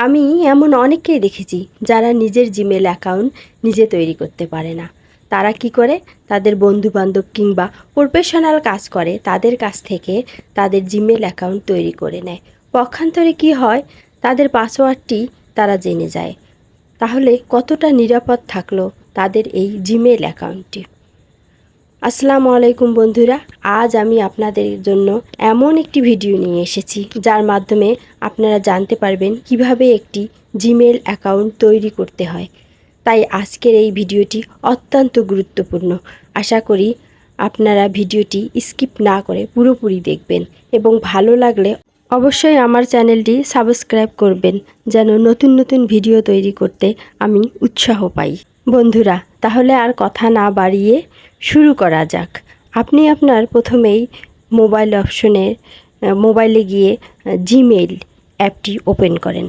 আমি এমন অনেককেই দেখেছি যারা নিজের জিমেল অ্যাকাউন্ট নিজে তৈরি করতে পারে না। তারা কি করে, তাদের বন্ধুবান্ধব কিংবা প্রফেশনাল কাজ করে তাদের কাছ থেকে তাদের জিমেল অ্যাকাউন্ট তৈরি করে নেয়। পক্ষান্তরে কি হয়, তাদের পাসওয়ার্ডটি তারা জেনে যায়। তাহলে কতটা নিরাপদ থাকলো তাদের এই জিমেল অ্যাকাউন্টটি। আসসালামু আলাইকুম বন্ধুরা, আজ আমি আপনাদের জন্য এমন একটি ভিডিও নিয়ে এসেছি যার মাধ্যমে আপনারা জানতে পারবেন কিভাবে একটি জিমেল অ্যাকাউন্ট তৈরি করতে হয়। তাই আজকের এই ভিডিওটি অত্যন্ত গুরুত্বপূর্ণ। আশা করি আপনারা ভিডিওটি স্কিপ না করে পুরোপুরি দেখবেন এবং ভালো লাগলে অবশ্যই আমার চ্যানেলটি সাবস্ক্রাইব করবেন, যেন নতুন নতুন ভিডিও তৈরি করতে আমি উৎসাহ পাই। বন্ধুরা, তাহলে আর কথা না বাড়িয়ে শুরু করা যাক। আপনি আপনার প্রথমেই মোবাইলে গিয়ে জিমেইল অ্যাপটি ওপেন করেন।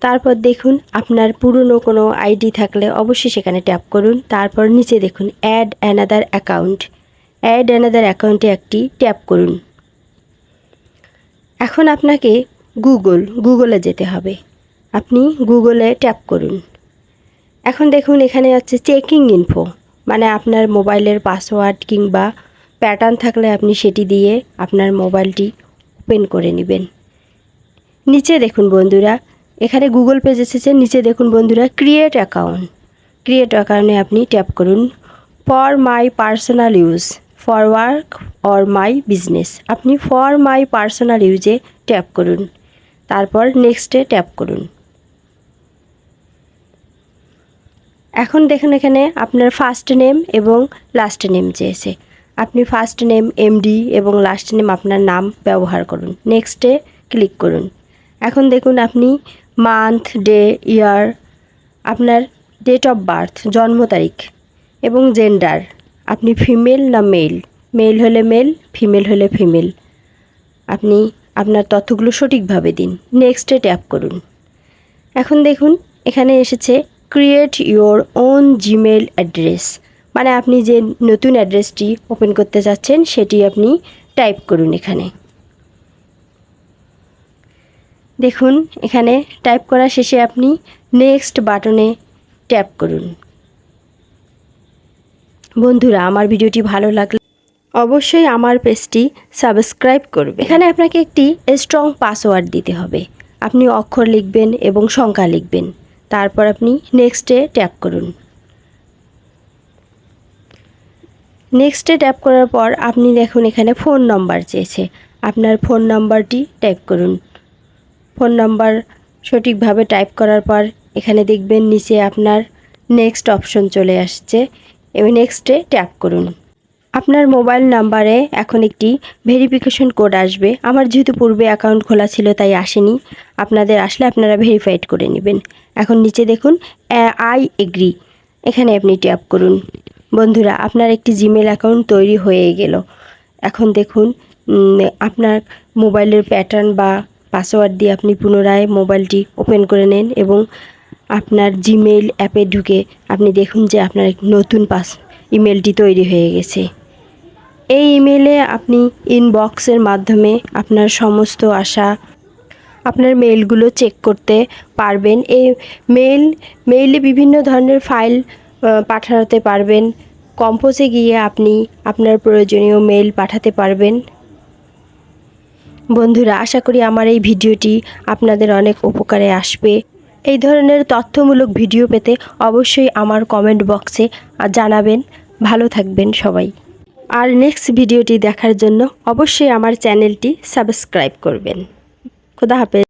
তারপর দেখুন আপনার পুরনো কোনো আইডি থাকলে অবশ্যই সেখানে ট্যাপ করুন। তারপর নিচে দেখুন অ্যাড অ্যানাদার অ্যাকাউন্টে একটি ট্যাপ করুন। এখন আপনাকে গুগলে যেতে হবে। আপনি গুগলে ট্যাপ করুন। এখন দেখুন এখানে আছে চেকিং ইনফো, মানে আপনার মোবাইলের পাসওয়ার্ড কিংবা প্যাটার্ন থাকলে আপনি সেটি দিয়ে আপনার মোবাইলটি ওপেন করে নেবেন। নিচে দেখুন বন্ধুরা, এখানে গুগল পেজ এসেছে। নিচে দেখুন বন্ধুরা ক্রিয়েট অ্যাকাউন্টে আপনি ট্যাপ করুন। For my personal use, for work or my business, আপনি ফর মাই পার্সোনাল ইউজে ট্যাপ করুন। তারপর নেক্সটে ট্যাপ করুন। এখন দেখুন এখানে আপনার ফার্স্ট নেম এবং লাস্ট নেম চেয়েছে। আপনি ফার্স্ট নেম এমডি এবং লাস্ট নেম আপনার নাম ব্যবহার করুন। নেক্সটে ক্লিক করুন। এখন দেখুন আপনি মান্থ, ডে, ইয়ার, আপনার ডেট অফ বার্থ, জন্ম তারিখ এবং জেন্ডার, আপনি ফিমেল না মেল হলে মেল, ফিমেল হলে ফিমেল, আপনি আপনার তথ্যগুলো সঠিকভাবে দিন। নেক্সটে ট্যাপ করুন। এখন দেখুন এখানে এসেছে create your own Gmail address, মানে আপনি যে নতুন অ্যাড্রেসটি ওপেন করতে চাচ্ছেন সেটি আপনি টাইপ করুন। এখানে দেখুন এখানে টাইপ করা শেষে আপনি নেক্সট বাটনে ট্যাপ করুন। বন্ধুরা, আমার ভিডিওটি ভালো লাগলে অবশ্যই আমার পেজটি সাবস্ক্রাইব করবে। এখানে আপনাকে একটি স্ট্রং পাসওয়ার্ড দিতে হবে। আপনি অক্ষর লিখবেন এবং সংখ্যা লিখবেন। তারপর আপনি নেক্সটে ট্যাপ করুন। নেক্সটে ট্যাপ করার পর আপনি দেখুন এখানে ফোন নাম্বার চেয়েছে। আপনার ফোন নাম্বারটি টাইপ করুন। ফোন নাম্বার সঠিকভাবে টাইপ করার পর এখানে দেখবেন নিচে আপনার নেক্সট অপশন চলে আসছে এবং নেক্সটে ট্যাপ করুন। আপনার মোবাইল নাম্বারে এখন একটি ভেরিফিকেশন কোড আসবে। আমার যেহেতু পূর্বে অ্যাকাউন্ট খোলা ছিল তাই আসেনি, আপনাদের আসলে আপনারা ভেরিফাইড করে নেবেন। এখন নিচে দেখুন আই এগ্রি, এখানে আপনি ট্যাপ করুন। বন্ধুরা, আপনার একটি জিমেল অ্যাকাউন্ট তৈরি হয়ে গেল। এখন দেখুন আপনার মোবাইলের প্যাটার্ন বা পাসওয়ার্ড দিয়ে আপনি পুনরায় মোবাইলটি ওপেন করে নেন এবং আপনার জিমেইল অ্যাপে ঢুকে আপনি দেখুন যে আপনার নতুন ইমেলটি তৈরি হয়ে গেছে। এই ইমেলে আপনি ইনবক্সের মাধ্যমে আপনার সমস্ত আপনার মেইলগুলো চেক করতে পারবেন। এই মেইলে বিভিন্ন ধরনের ফাইল পাঠাতে পারবেন। কম্পোজে গিয়ে আপনি আপনার প্রয়োজনীয় মেইল পাঠাতে পারবেন। বন্ধুরা, আশা করি আমার এই ভিডিওটি আপনাদের অনেক উপকারে আসবে। এই ধরনের তথ্যমূলক ভিডিও পেতে অবশ্যই আমার কমেন্ট বক্সে জানাবেন। ভালো থাকবেন সবাই। আর নেক্সট ভিডিওটি দেখার জন্য অবশ্যই আমার চ্যানেলটি সাবস্ক্রাইব করবেন। খোদা হাফেজ।